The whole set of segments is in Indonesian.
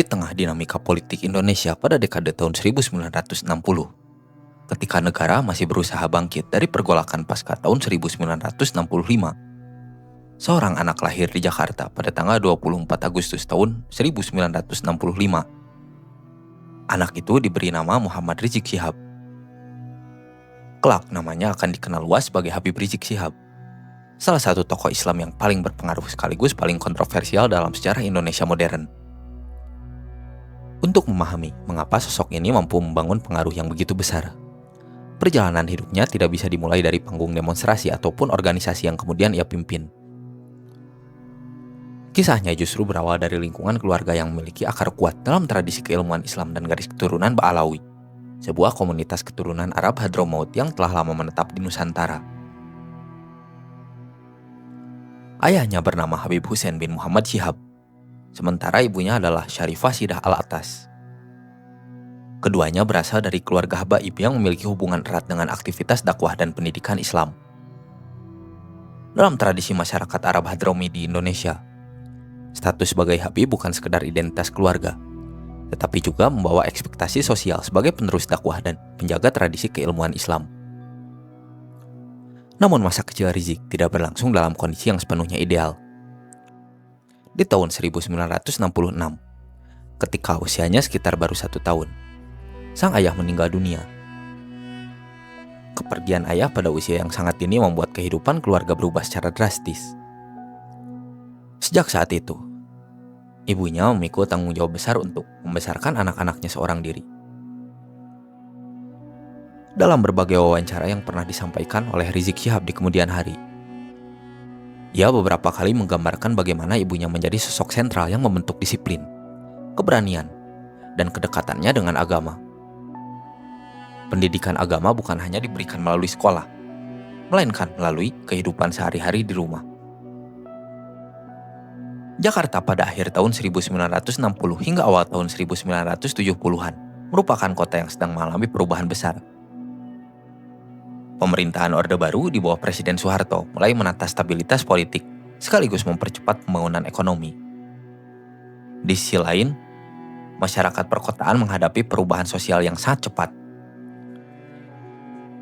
Di tengah dinamika politik Indonesia pada dekade tahun 1960, ketika negara masih berusaha bangkit dari pergolakan pasca tahun 1965, seorang anak lahir di Jakarta pada tanggal 24 Agustus tahun 1965. Anak itu diberi nama Muhammad Rizik Syihab. Kelak namanya akan dikenal luas sebagai Habib Rizik Syihab, salah satu tokoh Islam yang paling berpengaruh sekaligus paling kontroversial dalam sejarah Indonesia modern. Untuk memahami mengapa sosok ini mampu membangun pengaruh yang begitu besar, perjalanan hidupnya tidak bisa dimulai dari panggung demonstrasi ataupun organisasi yang kemudian ia pimpin. Kisahnya justru berawal dari lingkungan keluarga yang memiliki akar kuat dalam tradisi keilmuan Islam dan garis keturunan Ba'alawi, sebuah komunitas keturunan Arab Hadramaut yang telah lama menetap di Nusantara. Ayahnya bernama Habib Hussein bin Muhammad Syihab, sementara ibunya adalah Syarifah Sidah Al-Atas. Keduanya berasal dari keluarga habaib yang memiliki hubungan erat dengan aktivitas dakwah dan pendidikan Islam. Dalam tradisi masyarakat Arab Hadrami di Indonesia, status sebagai habib bukan sekedar identitas keluarga, tetapi juga membawa ekspektasi sosial sebagai penerus dakwah dan penjaga tradisi keilmuan Islam. Namun masa kecil Rizik tidak berlangsung dalam kondisi yang sepenuhnya ideal. Di tahun 1966, ketika usianya sekitar baru 1 tahun, sang ayah meninggal dunia. Kepergian ayah pada usia yang sangat dini membuat kehidupan keluarga berubah secara drastis. Sejak saat itu, ibunya memikul tanggung jawab besar untuk membesarkan anak-anaknya seorang diri. Dalam berbagai wawancara yang pernah disampaikan oleh Rizik Syihab di kemudian hari, ia beberapa kali menggambarkan bagaimana ibunya menjadi sosok sentral yang membentuk disiplin, keberanian, dan kedekatannya dengan agama. Pendidikan agama bukan hanya diberikan melalui sekolah, melainkan melalui kehidupan sehari-hari di rumah. Jakarta pada akhir tahun 1960 hingga awal tahun 1970-an merupakan kota yang sedang mengalami perubahan besar. Pemerintahan Orde Baru di bawah Presiden Soeharto mulai menata stabilitas politik sekaligus mempercepat pembangunan ekonomi. Di sisi lain, masyarakat perkotaan menghadapi perubahan sosial yang sangat cepat.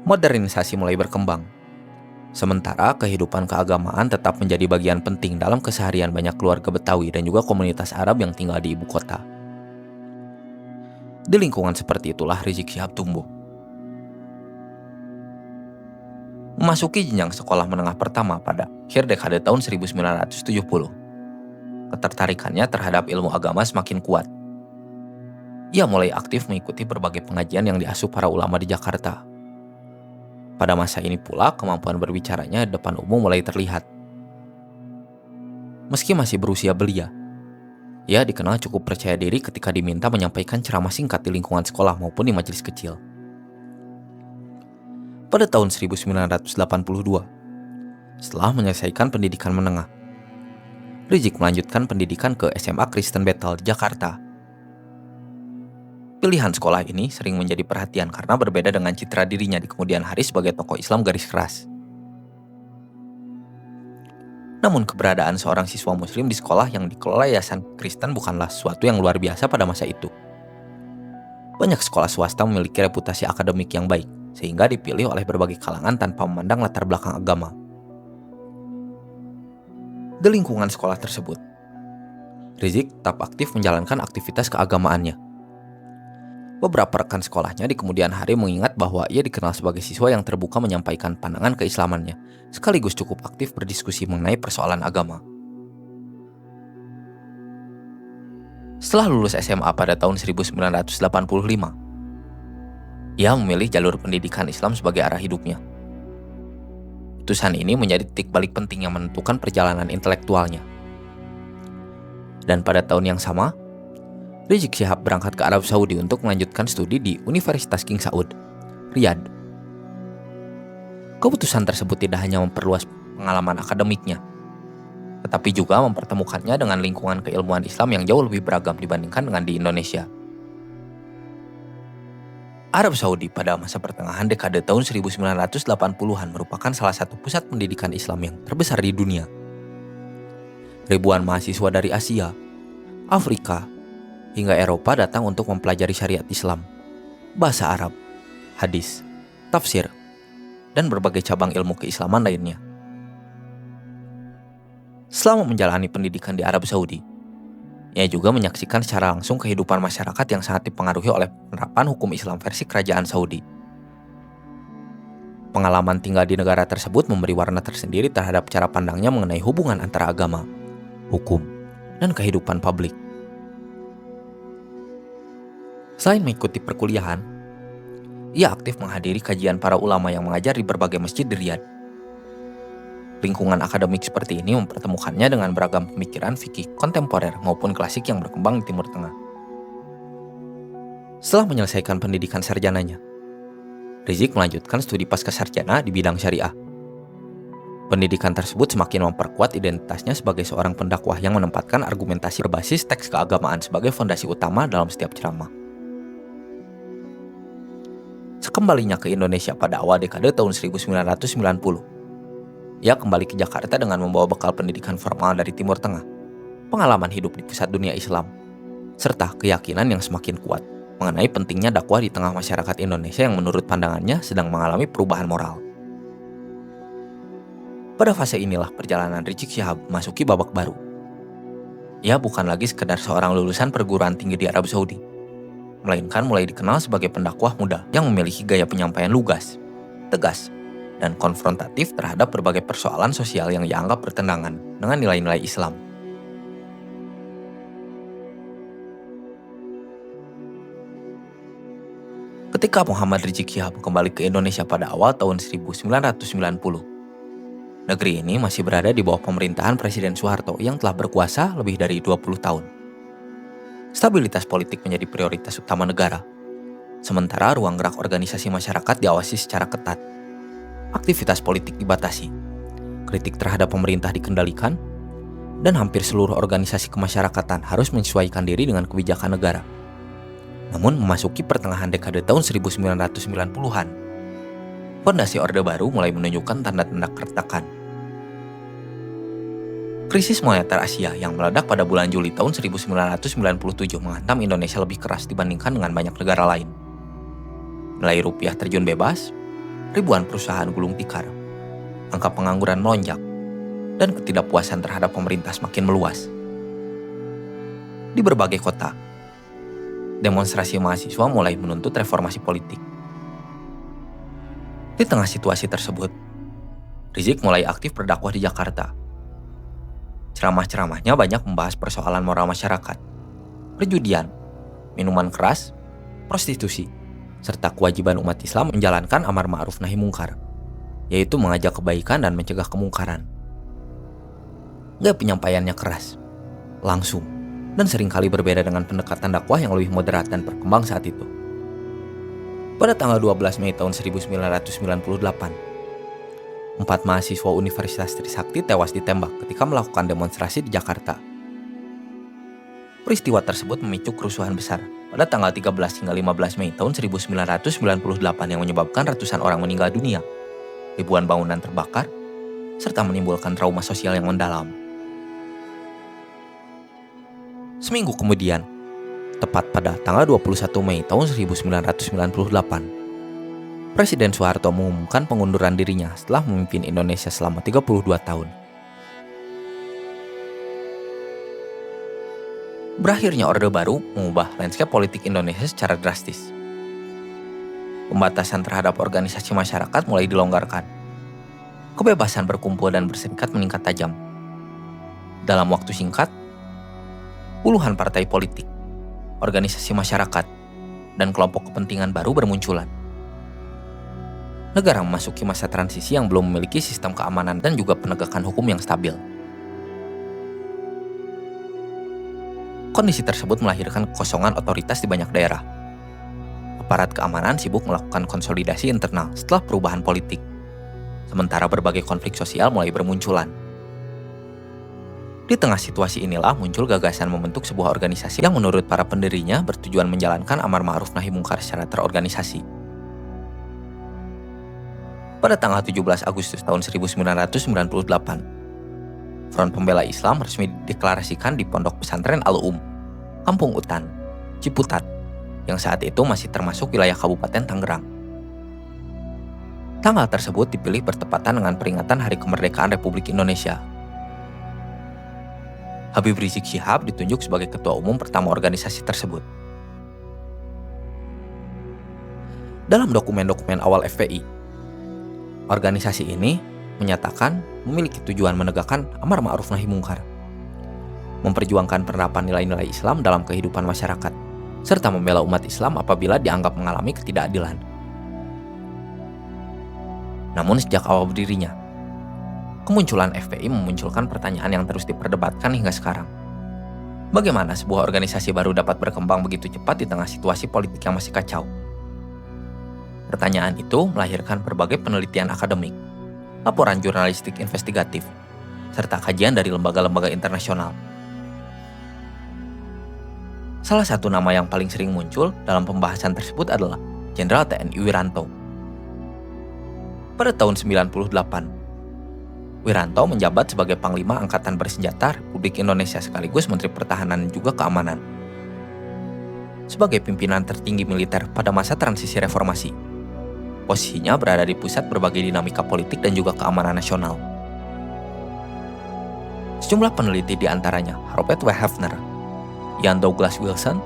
Modernisasi mulai berkembang, sementara kehidupan keagamaan tetap menjadi bagian penting dalam keseharian banyak keluarga Betawi dan juga komunitas Arab yang tinggal di ibu kota. Di lingkungan seperti itulah Rizik Syihab tumbuh. Memasuki jenjang sekolah menengah pertama pada akhir dekade tahun 1970, ketertarikannya terhadap ilmu agama semakin kuat. Ia mulai aktif mengikuti berbagai pengajian yang diasuh para ulama di Jakarta. Pada masa ini pula, kemampuan berbicaranya di depan umum mulai terlihat. Meski masih berusia belia, ia dikenal cukup percaya diri ketika diminta menyampaikan ceramah singkat di lingkungan sekolah maupun di majelis kecil. Pada tahun 1982, setelah menyelesaikan pendidikan menengah, Rizik melanjutkan pendidikan ke SMA Kristen Bethel di Jakarta. Pilihan sekolah ini sering menjadi perhatian karena berbeda dengan citra dirinya di kemudian hari sebagai tokoh Islam garis keras. Namun keberadaan seorang siswa muslim di sekolah yang dikelola yayasan Kristen bukanlah sesuatu yang luar biasa pada masa itu. Banyak sekolah swasta memiliki reputasi akademik yang baik, sehingga dipilih oleh berbagai kalangan tanpa memandang latar belakang agama. Di lingkungan sekolah tersebut, Rizik tetap aktif menjalankan aktivitas keagamaannya. Beberapa rekan sekolahnya di kemudian hari mengingat bahwa ia dikenal sebagai siswa yang terbuka menyampaikan pandangan keislamannya, sekaligus cukup aktif berdiskusi mengenai persoalan agama. Setelah lulus SMA pada tahun 1985, ia memilih jalur pendidikan Islam sebagai arah hidupnya. Putusan ini menjadi titik balik penting yang menentukan perjalanan intelektualnya. Dan pada tahun yang sama, Rizik Syihab berangkat ke Arab Saudi untuk melanjutkan studi di Universitas King Saud, Riyadh. Keputusan tersebut tidak hanya memperluas pengalaman akademiknya, tetapi juga mempertemukannya dengan lingkungan keilmuan Islam yang jauh lebih beragam dibandingkan dengan di Indonesia. Arab Saudi pada masa pertengahan dekade tahun 1980-an merupakan salah satu pusat pendidikan Islam yang terbesar di dunia. Ribuan mahasiswa dari Asia, Afrika, hingga Eropa datang untuk mempelajari syariat Islam, bahasa Arab, hadis, tafsir, dan berbagai cabang ilmu keislaman lainnya. Selama menjalani pendidikan di Arab Saudi, ia juga menyaksikan secara langsung kehidupan masyarakat yang sangat dipengaruhi oleh penerapan hukum Islam versi Kerajaan Saudi. Pengalaman tinggal di negara tersebut memberi warna tersendiri terhadap cara pandangnya mengenai hubungan antara agama, hukum, dan kehidupan publik. Selain mengikuti perkuliahan, ia aktif menghadiri kajian para ulama yang mengajar di berbagai masjid di Riyadh. Lingkungan akademik seperti ini mempertemukannya dengan beragam pemikiran fikih kontemporer maupun klasik yang berkembang di Timur Tengah. Setelah menyelesaikan pendidikan sarjananya, Rizik melanjutkan studi pascasarjana di bidang syariah. Pendidikan tersebut semakin memperkuat identitasnya sebagai seorang pendakwah yang menempatkan argumentasi berbasis teks keagamaan sebagai fondasi utama dalam setiap ceramah. Sekembalinya ke Indonesia pada awal dekade tahun 1990, ia kembali ke Jakarta dengan membawa bekal pendidikan formal dari Timur Tengah, pengalaman hidup di pusat dunia Islam, serta keyakinan yang semakin kuat mengenai pentingnya dakwah di tengah masyarakat Indonesia yang menurut pandangannya sedang mengalami perubahan moral. Pada fase inilah perjalanan Rizik Syihab memasuki babak baru. Ia bukan lagi sekedar seorang lulusan perguruan tinggi di Arab Saudi, melainkan mulai dikenal sebagai pendakwah muda yang memiliki gaya penyampaian lugas, tegas, dan konfrontatif terhadap berbagai persoalan sosial yang dianggap bertentangan dengan nilai-nilai Islam. Ketika Muhammad Rizik Syihab kembali ke Indonesia pada awal tahun 1990, negeri ini masih berada di bawah pemerintahan Presiden Soeharto yang telah berkuasa lebih dari 20 tahun. Stabilitas politik menjadi prioritas utama negara, sementara ruang gerak organisasi masyarakat diawasi secara ketat. Aktivitas politik dibatasi, kritik terhadap pemerintah dikendalikan, dan hampir seluruh organisasi kemasyarakatan harus menyesuaikan diri dengan kebijakan negara. Namun memasuki pertengahan dekade tahun 1990-an, fondasi Orde Baru mulai menunjukkan tanda-tanda keretakan. Krisis moneter Asia yang meledak pada bulan Juli tahun 1997 menghantam Indonesia lebih keras dibandingkan dengan banyak negara lain. Nilai rupiah terjun bebas, ribuan perusahaan gulung tikar, angka pengangguran melonjak, dan ketidakpuasan terhadap pemerintah semakin meluas. Di berbagai kota, demonstrasi mahasiswa mulai menuntut reformasi politik. Di tengah situasi tersebut, Rizik mulai aktif berdakwah di Jakarta. Ceramah-ceramahnya banyak membahas persoalan moral masyarakat, perjudian, minuman keras, prostitusi, serta kewajiban umat Islam menjalankan amar ma'ruf nahi mungkar, yaitu mengajak kebaikan dan mencegah kemungkaran. Gaya penyampaiannya keras, langsung, dan seringkali berbeda dengan pendekatan dakwah yang lebih moderat dan berkembang saat itu. Pada tanggal 12 Mei tahun 1998, 4 mahasiswa Universitas Trisakti tewas ditembak ketika melakukan demonstrasi di Jakarta. Peristiwa tersebut memicu kerusuhan besar pada tanggal 13 hingga 15 Mei tahun 1998 yang menyebabkan ratusan orang meninggal dunia, ribuan bangunan terbakar, serta menimbulkan trauma sosial yang mendalam. Seminggu kemudian, tepat pada tanggal 21 Mei tahun 1998, Presiden Soeharto mengumumkan pengunduran dirinya setelah memimpin Indonesia selama 32 tahun. Berakhirnya Orde Baru mengubah landscape politik Indonesia secara drastis. Pembatasan terhadap organisasi masyarakat mulai dilonggarkan. Kebebasan berkumpul dan berserikat meningkat tajam. Dalam waktu singkat, puluhan partai politik, organisasi masyarakat, dan kelompok kepentingan baru bermunculan. Negara memasuki masa transisi yang belum memiliki sistem keamanan dan juga penegakan hukum yang stabil. Kondisi tersebut melahirkan kekosongan otoritas di banyak daerah. Aparat keamanan sibuk melakukan konsolidasi internal setelah perubahan politik, sementara berbagai konflik sosial mulai bermunculan. Di tengah situasi inilah muncul gagasan membentuk sebuah organisasi yang menurut para pendirinya bertujuan menjalankan amar ma'ruf nahi mungkar secara terorganisasi. Pada tanggal 17 Agustus tahun 1998, Front Pembela Islam resmi dideklarasikan di Pondok Pesantren Al-Um, Kampung Utan, Ciputat, yang saat itu masih termasuk wilayah Kabupaten Tangerang. Tanggal tersebut dipilih bertepatan dengan peringatan Hari Kemerdekaan Republik Indonesia. Habib Rizik Syihab ditunjuk sebagai ketua umum pertama organisasi tersebut. Dalam dokumen-dokumen awal FPI, organisasi ini menyatakan memiliki tujuan menegakkan amar ma'ruf nahi mungkar, memperjuangkan penerapan nilai-nilai Islam dalam kehidupan masyarakat, serta membela umat Islam apabila dianggap mengalami ketidakadilan. Namun sejak awal berdirinya, kemunculan FPI memunculkan pertanyaan yang terus diperdebatkan hingga sekarang. Bagaimana sebuah organisasi baru dapat berkembang begitu cepat di tengah situasi politik yang masih kacau? Pertanyaan itu melahirkan berbagai penelitian akademik, laporan jurnalistik investigatif, serta kajian dari lembaga-lembaga internasional. Salah satu nama yang paling sering muncul dalam pembahasan tersebut adalah Jenderal TNI Wiranto. Pada tahun 98, Wiranto menjabat sebagai Panglima Angkatan Bersenjata Republik Indonesia sekaligus Menteri Pertahanan dan juga Keamanan. Sebagai pimpinan tertinggi militer pada masa transisi reformasi, posisinya berada di pusat berbagai dinamika politik dan juga keamanan nasional. Sejumlah peneliti di antaranya Robert W. Hafner, Ian Douglas Wilson,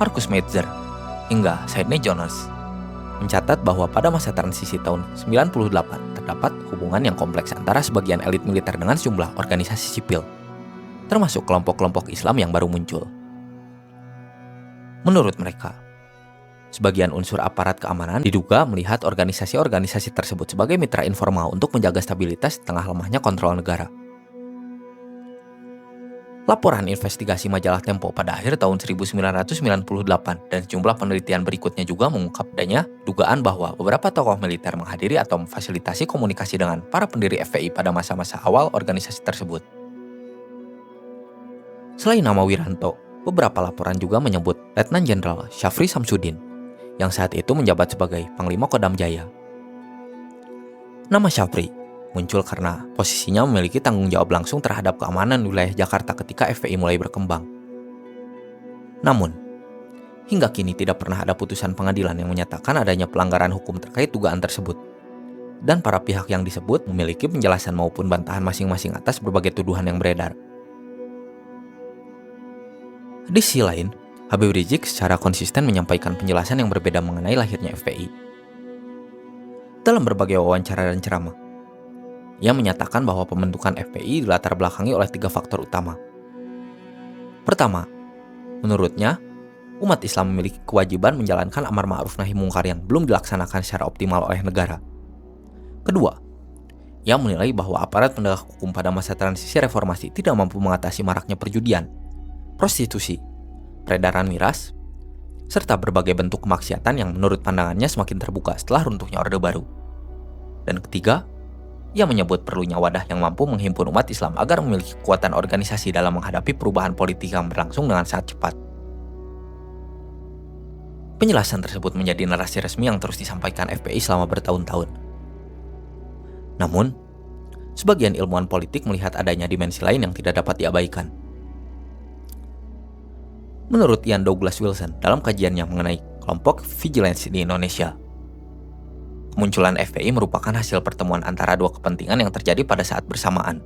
Marcus Metzer, hingga Sidney Jones mencatat bahwa pada masa transisi tahun 98 terdapat hubungan yang kompleks antara sebagian elit militer dengan sejumlah organisasi sipil, termasuk kelompok-kelompok Islam yang baru muncul. Menurut mereka, sebagian unsur aparat keamanan diduga melihat organisasi-organisasi tersebut sebagai mitra informal untuk menjaga stabilitas di tengah lemahnya kontrol negara. Laporan investigasi majalah Tempo pada akhir tahun 1998 dan sejumlah penelitian berikutnya juga mengungkap adanya dugaan bahwa beberapa tokoh militer menghadiri atau memfasilitasi komunikasi dengan para pendiri FPI pada masa-masa awal organisasi tersebut. Selain nama Wiranto, beberapa laporan juga menyebut Letnan Jenderal Syafri Samsudin, yang saat itu menjabat sebagai Panglima Kodam Jaya. Nama Syafri muncul karena posisinya memiliki tanggung jawab langsung terhadap keamanan wilayah Jakarta ketika FPI mulai berkembang. Namun, hingga kini tidak pernah ada putusan pengadilan yang menyatakan adanya pelanggaran hukum terkait dugaan tersebut. Dan para pihak yang disebut memiliki penjelasan maupun bantahan masing-masing atas berbagai tuduhan yang beredar. Di sisi lain, Habib Rizik secara konsisten menyampaikan penjelasan yang berbeda mengenai lahirnya FPI. Dalam berbagai wawancara dan ceramah, ia menyatakan bahwa pembentukan FPI dilatar belakangi oleh 3 faktor utama. Pertama, menurutnya, umat Islam memiliki kewajiban menjalankan amar ma'ruf nahi mungkar yang belum dilaksanakan secara optimal oleh negara. Kedua, ia menilai bahwa aparat penegak hukum pada masa transisi reformasi tidak mampu mengatasi maraknya perjudian, prostitusi, peredaran miras, serta berbagai bentuk kemaksiatan yang menurut pandangannya semakin terbuka setelah runtuhnya Orde Baru. Dan ketiga, ia menyebut perlunya wadah yang mampu menghimpun umat Islam agar memiliki kekuatan organisasi dalam menghadapi perubahan politik yang berlangsung dengan sangat cepat. Penjelasan tersebut menjadi narasi resmi yang terus disampaikan FPI selama bertahun-tahun. Namun, sebagian ilmuwan politik melihat adanya dimensi lain yang tidak dapat diabaikan. Menurut Ian Douglas Wilson dalam kajiannya mengenai kelompok vigilance di Indonesia, kemunculan FPI merupakan hasil pertemuan antara dua kepentingan yang terjadi pada saat bersamaan.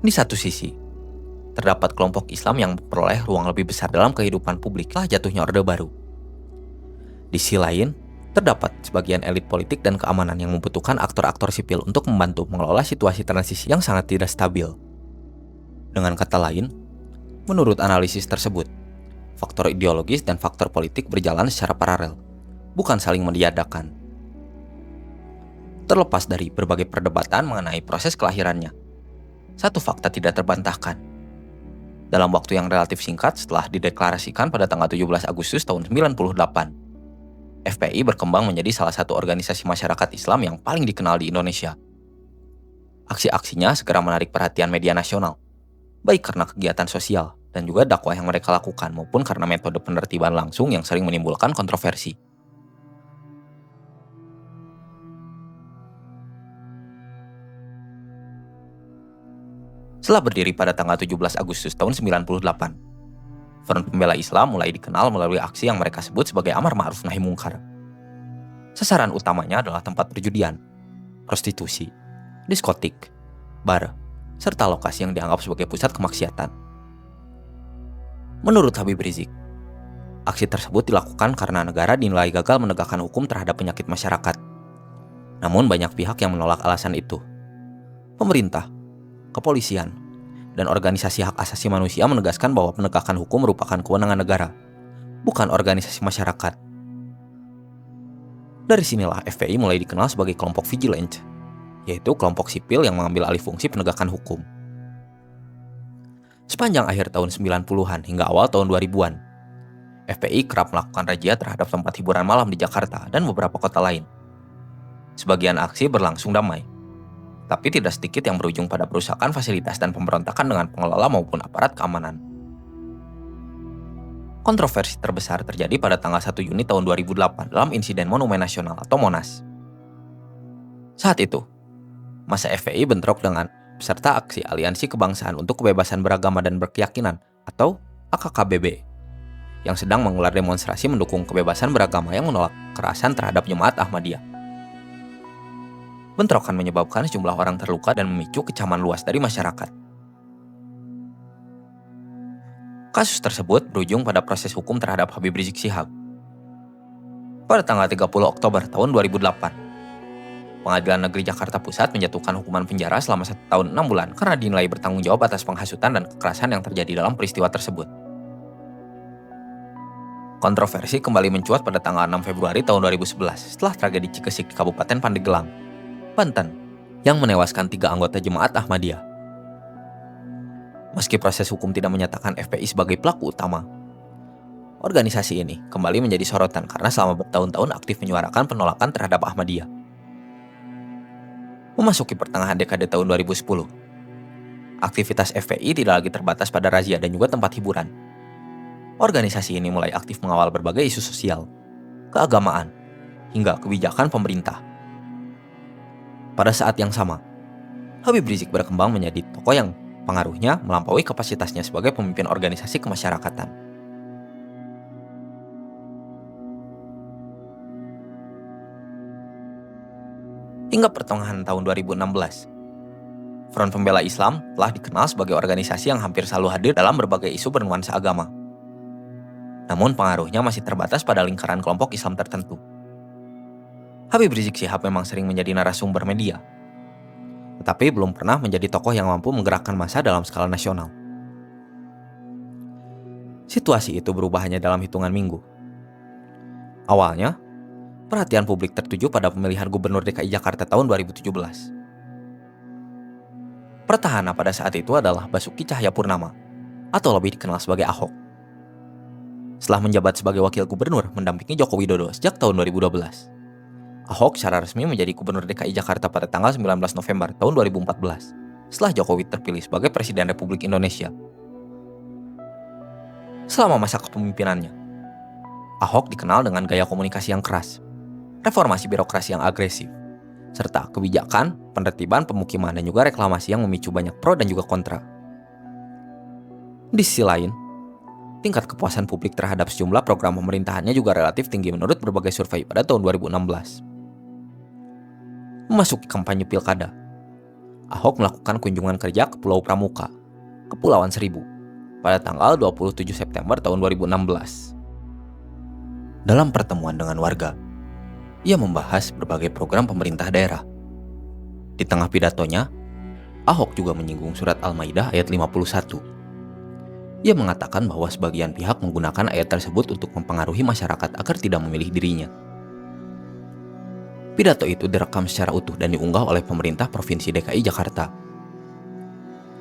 Di satu sisi, terdapat kelompok Islam yang memperoleh ruang lebih besar dalam kehidupan publik setelah jatuhnya Orde Baru. Di sisi lain, terdapat sebagian elit politik dan keamanan yang membutuhkan aktor-aktor sipil untuk membantu mengelola situasi transisi yang sangat tidak stabil. Dengan kata lain, menurut analisis tersebut, faktor ideologis dan faktor politik berjalan secara paralel, bukan saling meniadakan. Terlepas dari berbagai perdebatan mengenai proses kelahirannya, satu fakta tidak terbantahkan. Dalam waktu yang relatif singkat setelah dideklarasikan pada tanggal 17 Agustus tahun 98, FPI berkembang menjadi salah satu organisasi masyarakat Islam yang paling dikenal di Indonesia. Aksi-aksinya segera menarik perhatian media nasional, baik karena kegiatan sosial dan juga dakwah yang mereka lakukan maupun karena metode penertiban langsung yang sering menimbulkan kontroversi. Setelah berdiri pada tanggal 17 Agustus tahun 98, Front Pembela Islam mulai dikenal melalui aksi yang mereka sebut sebagai amar ma'ruf nahi mungkar. Sasaran utamanya adalah tempat perjudian, prostitusi, diskotik, bar, serta lokasi yang dianggap sebagai pusat kemaksiatan. Menurut Habib Rizik, aksi tersebut dilakukan karena negara dinilai gagal menegakkan hukum terhadap penyakit masyarakat. Namun banyak pihak yang menolak alasan itu. Pemerintah, kepolisian, dan organisasi hak asasi manusia menegaskan bahwa penegakan hukum merupakan kewenangan negara, bukan organisasi masyarakat. Dari sinilah FPI mulai dikenal sebagai kelompok vigilante, yaitu kelompok sipil yang mengambil alih fungsi penegakan hukum. Sepanjang akhir tahun 90-an hingga awal tahun 2000-an, FPI kerap melakukan razia terhadap tempat hiburan malam di Jakarta dan beberapa kota lain. Sebagian aksi berlangsung damai, tapi tidak sedikit yang berujung pada perusakan fasilitas dan pemberontakan dengan pengelola maupun aparat keamanan. Kontroversi terbesar terjadi pada tanggal 1 Juni tahun 2008 dalam insiden Monumen Nasional atau Monas. Saat itu, massa FPI bentrok dengan peserta aksi Aliansi Kebangsaan untuk Kebebasan Beragama dan Berkeyakinan atau AKKBB yang sedang menggelar demonstrasi mendukung kebebasan beragama yang menolak kekerasan terhadap jemaat Ahmadiyah. Bentrokan menyebabkan sejumlah orang terluka dan memicu kecaman luas dari masyarakat. Kasus tersebut berujung pada proses hukum terhadap Habib Rizik Syihab. Pada tanggal 30 Oktober tahun 2008, Pengadilan Negeri Jakarta Pusat menjatuhkan hukuman penjara selama 1 tahun 6 bulan karena dinilai bertanggung jawab atas penghasutan dan kekerasan yang terjadi dalam peristiwa tersebut. Kontroversi kembali mencuat pada tanggal 6 Februari tahun 2011 setelah tragedi Cikesik di Kabupaten Pandeglang, Banten, yang menewaskan 3 anggota jemaat Ahmadiyah. Meski proses hukum tidak menyatakan FPI sebagai pelaku utama, organisasi ini kembali menjadi sorotan karena selama bertahun-tahun aktif menyuarakan penolakan terhadap Ahmadiyah. Memasuki pertengahan dekade tahun 2010, aktivitas FPI tidak lagi terbatas pada razia dan juga tempat hiburan. Organisasi ini mulai aktif mengawal berbagai isu sosial, keagamaan, hingga kebijakan pemerintah. Pada saat yang sama, Habib Rizik berkembang menjadi tokoh yang pengaruhnya melampaui kapasitasnya sebagai pemimpin organisasi kemasyarakatan. Hingga pertengahan tahun 2016, Front Pembela Islam telah dikenal sebagai organisasi yang hampir selalu hadir dalam berbagai isu bernuansa agama. Namun pengaruhnya masih terbatas pada lingkaran kelompok Islam tertentu. Habib Rizik Syihab memang sering menjadi narasumber media, tetapi belum pernah menjadi tokoh yang mampu menggerakkan massa dalam skala nasional. Situasi itu berubah hanya dalam hitungan minggu. Awalnya, perhatian publik tertuju pada pemilihan Gubernur DKI Jakarta tahun 2017. Petahana pada saat itu adalah Basuki Cahayapurnama, atau lebih dikenal sebagai Ahok. Setelah menjabat sebagai wakil gubernur mendampingi Joko Widodo sejak tahun 2012, Ahok secara resmi menjadi Gubernur DKI Jakarta pada tanggal 19 November tahun 2014, setelah Jokowi terpilih sebagai Presiden Republik Indonesia. Selama masa kepemimpinannya, Ahok dikenal dengan gaya komunikasi yang keras, reformasi birokrasi yang agresif, serta kebijakan, penertiban pemukiman dan juga reklamasi yang memicu banyak pro dan juga kontra. Di sisi lain, tingkat kepuasan publik terhadap sejumlah program pemerintahannya juga relatif tinggi menurut berbagai survei pada tahun 2016. Memasuki kampanye pilkada, Ahok melakukan kunjungan kerja ke Pulau Pramuka, Kepulauan Seribu, pada tanggal 27 September tahun 2016. Dalam pertemuan dengan warga, ia membahas berbagai program pemerintah daerah. Di tengah pidatonya, Ahok juga menyinggung surat Al-Maidah ayat 51. Ia mengatakan bahwa sebagian pihak menggunakan ayat tersebut untuk mempengaruhi masyarakat agar tidak memilih dirinya. Pidato itu direkam secara utuh dan diunggah oleh pemerintah Provinsi DKI Jakarta.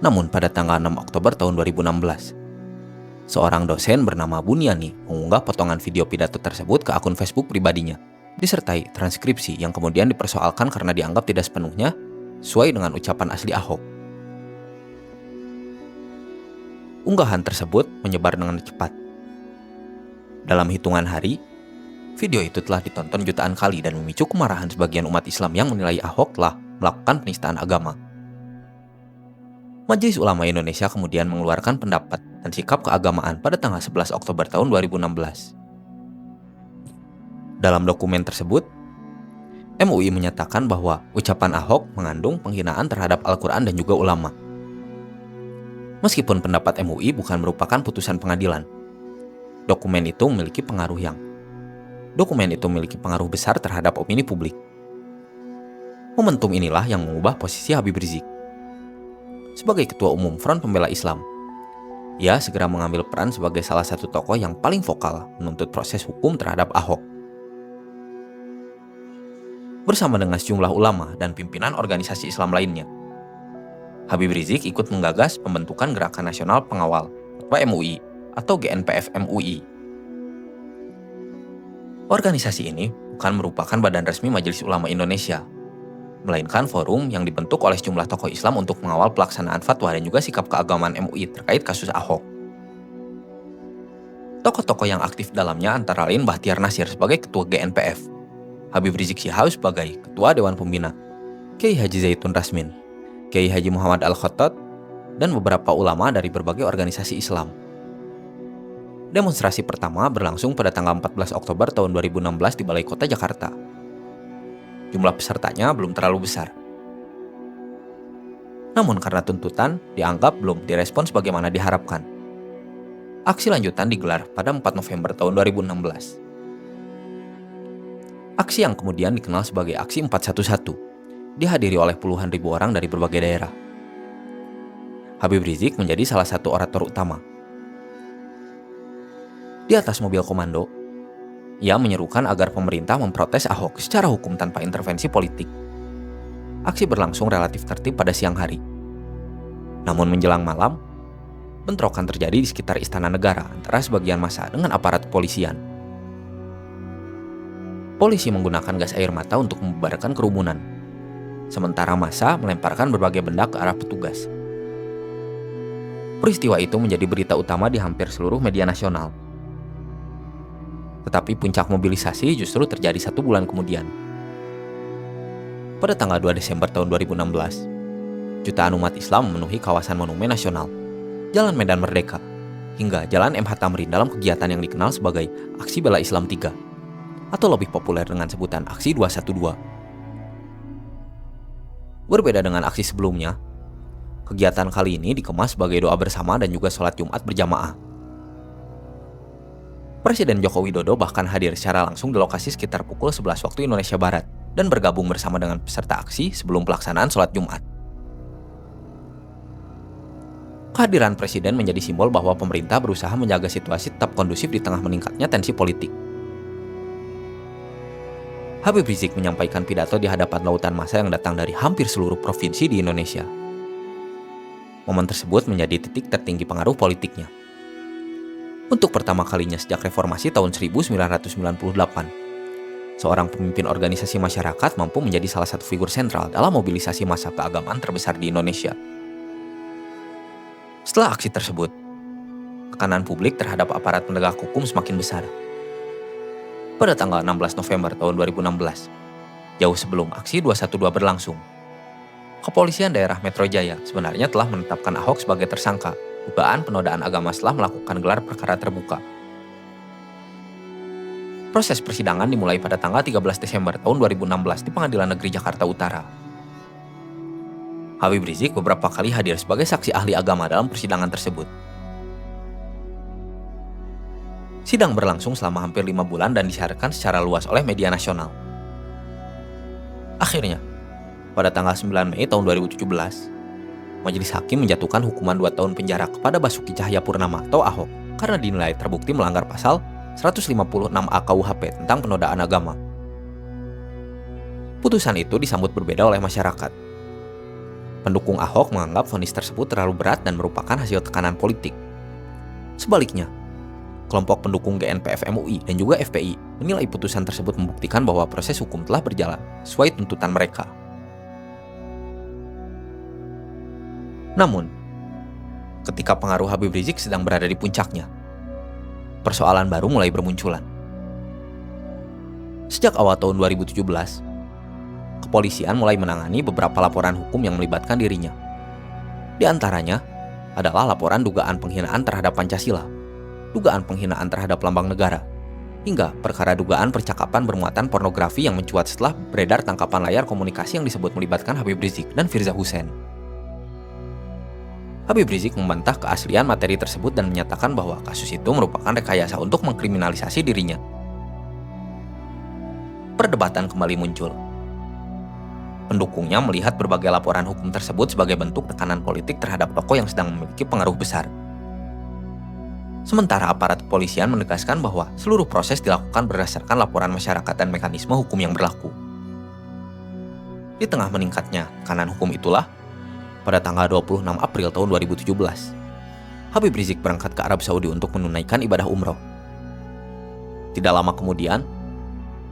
Namun pada tanggal 6 Oktober tahun 2016, seorang dosen bernama Buniani mengunggah potongan video pidato tersebut ke akun Facebook pribadinya, disertai transkripsi yang kemudian dipersoalkan karena dianggap tidak sepenuhnya sesuai dengan ucapan asli Ahok. Unggahan tersebut menyebar dengan cepat. Dalam hitungan hari, video itu telah ditonton jutaan kali dan memicu kemarahan sebagian umat Islam yang menilai Ahok telah melakukan penistaan agama. Majelis Ulama Indonesia kemudian mengeluarkan pendapat dan sikap keagamaan pada tanggal 11 Oktober tahun 2016. Dalam dokumen tersebut, MUI menyatakan bahwa ucapan Ahok mengandung penghinaan terhadap Al-Quran dan juga ulama. Meskipun pendapat MUI bukan merupakan putusan pengadilan, dokumen itu memiliki pengaruh besar terhadap opini publik. Momentum inilah yang mengubah posisi Habib Rizik. Sebagai Ketua Umum Front Pembela Islam, ia segera mengambil peran sebagai salah satu tokoh yang paling vokal menuntut proses hukum terhadap Ahok. Bersama dengan sejumlah ulama dan pimpinan organisasi Islam lainnya, Habib Rizik ikut menggagas pembentukan Gerakan Nasional Pengawal Fatwa MUI atau GNPF MUI. Organisasi ini bukan merupakan badan resmi Majelis Ulama Indonesia, melainkan forum yang dibentuk oleh sejumlah tokoh Islam untuk mengawal pelaksanaan fatwa dan juga sikap keagamaan MUI terkait kasus Ahok. Tokoh-tokoh yang aktif dalamnya antara lain Bahtiar Nasir sebagai Ketua GNPF, Habib Rizik Syihab sebagai Ketua Dewan Pembina, Kiai Haji Zaitun Rasmin, Kiai Haji Muhammad Al-Khattab, dan beberapa ulama dari berbagai organisasi Islam. Demonstrasi pertama berlangsung pada tanggal 14 Oktober tahun 2016 di Balai Kota Jakarta. Jumlah pesertanya belum terlalu besar. Namun karena tuntutan dianggap belum direspons sebagaimana diharapkan, aksi lanjutan digelar pada 4 November tahun 2016. Aksi yang kemudian dikenal sebagai Aksi 411 dihadiri oleh puluhan ribu orang dari berbagai daerah. Habib Rizik menjadi salah satu orator utama. Di atas mobil komando, ia menyerukan agar pemerintah memprotes Ahok secara hukum tanpa intervensi politik. Aksi berlangsung relatif tertib pada siang hari. Namun menjelang malam, bentrokan terjadi di sekitar Istana Negara antara sebagian massa dengan aparat kepolisian. Polisi menggunakan gas air mata untuk membubarkan kerumunan, sementara massa melemparkan berbagai benda ke arah petugas. Peristiwa itu menjadi berita utama di hampir seluruh media nasional. Tetapi puncak mobilisasi justru terjadi 1 bulan kemudian. Pada tanggal 2 Desember tahun 2016, jutaan umat Islam memenuhi kawasan Monumen Nasional, Jalan Medan Merdeka, hingga Jalan MH Tamrin dalam kegiatan yang dikenal sebagai Aksi Bela Islam 3, atau lebih populer dengan sebutan Aksi 212. Berbeda dengan aksi sebelumnya, kegiatan kali ini dikemas sebagai doa bersama dan juga sholat Jumat berjamaah. Presiden Joko Widodo bahkan hadir secara langsung di lokasi sekitar pukul 11 waktu Indonesia Barat dan bergabung bersama dengan peserta aksi sebelum pelaksanaan sholat Jumat. Kehadiran Presiden menjadi simbol bahwa pemerintah berusaha menjaga situasi tetap kondusif di tengah meningkatnya tensi politik. Habib Rizik menyampaikan pidato di hadapan lautan massa yang datang dari hampir seluruh provinsi di Indonesia. Momen tersebut menjadi titik tertinggi pengaruh politiknya. Untuk pertama kalinya sejak reformasi tahun 1998, seorang pemimpin organisasi masyarakat mampu menjadi salah satu figur sentral dalam mobilisasi massa keagamaan terbesar di Indonesia. Setelah aksi tersebut, tekanan publik terhadap aparat penegak hukum semakin besar. Pada tanggal 16 November tahun 2016, jauh sebelum aksi 212 berlangsung, Kepolisian Daerah Metro Jaya sebenarnya telah menetapkan Ahok sebagai tersangka dugaan penodaan agama setelah melakukan gelar perkara terbuka. Proses persidangan dimulai pada tanggal 13 Desember tahun 2016 di Pengadilan Negeri Jakarta Utara. Habib Rizik beberapa kali hadir sebagai saksi ahli agama dalam persidangan tersebut. Sidang berlangsung selama hampir 5 bulan dan disiarkan secara luas oleh media nasional. Akhirnya, pada tanggal 9 Mei tahun 2017, Majelis Hakim menjatuhkan hukuman 2 tahun penjara kepada Basuki Cahayapurnama atau Ahok karena dinilai terbukti melanggar pasal 156A KUHP tentang penodaan agama. Putusan itu disambut berbeda oleh masyarakat. Pendukung Ahok menganggap vonis tersebut terlalu berat dan merupakan hasil tekanan politik. Sebaliknya, kelompok pendukung GNPF MUI dan juga FPI menilai putusan tersebut membuktikan bahwa proses hukum telah berjalan sesuai tuntutan mereka. Namun, ketika pengaruh Habib Rizik sedang berada di puncaknya, persoalan baru mulai bermunculan. Sejak awal tahun 2017, kepolisian mulai menangani beberapa laporan hukum yang melibatkan dirinya. Di antaranya, adalah laporan dugaan penghinaan terhadap Pancasila, dugaan penghinaan terhadap lambang negara, hingga perkara dugaan percakapan bermuatan pornografi yang mencuat setelah beredar tangkapan layar komunikasi yang disebut melibatkan Habib Rizik dan Firza Hussein. Habib Rizik membantah keaslian materi tersebut dan menyatakan bahwa kasus itu merupakan rekayasa untuk mengkriminalisasi dirinya. Perdebatan kembali muncul. Pendukungnya melihat berbagai laporan hukum tersebut sebagai bentuk tekanan politik terhadap tokoh yang sedang memiliki pengaruh besar. Sementara aparat kepolisian menegaskan bahwa seluruh proses dilakukan berdasarkan laporan masyarakat dan mekanisme hukum yang berlaku. Di tengah meningkatnya tekanan hukum itulah, pada tanggal 26 April tahun 2017, Habib Rizik berangkat ke Arab Saudi untuk menunaikan ibadah umroh. Tidak lama kemudian,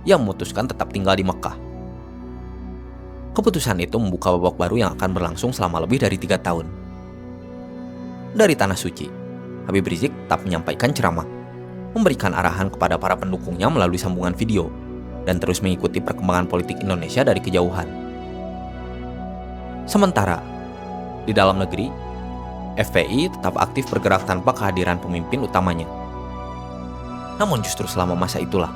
ia memutuskan tetap tinggal di Mekah. Keputusan itu membuka babak baru yang akan berlangsung selama lebih dari 3 tahun. Dari Tanah Suci, Habib Rizik tetap menyampaikan ceramah, memberikan arahan kepada para pendukungnya melalui sambungan video, dan terus mengikuti perkembangan politik Indonesia dari kejauhan. Sementara, di dalam negeri, FPI tetap aktif bergerak tanpa kehadiran pemimpin utamanya. Namun justru selama masa itulah,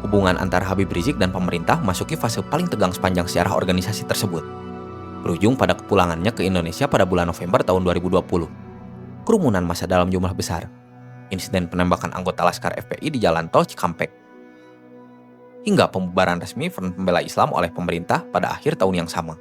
hubungan antara Habib Rizik dan pemerintah memasuki fase paling tegang sepanjang sejarah organisasi tersebut, berujung pada kepulangannya ke Indonesia pada bulan November tahun 2020. Kerumunan massa dalam jumlah besar, insiden penembakan anggota Laskar FPI di Jalan Tol Cikampek, hingga pembubaran resmi Front Pembela Islam oleh pemerintah pada akhir tahun yang sama.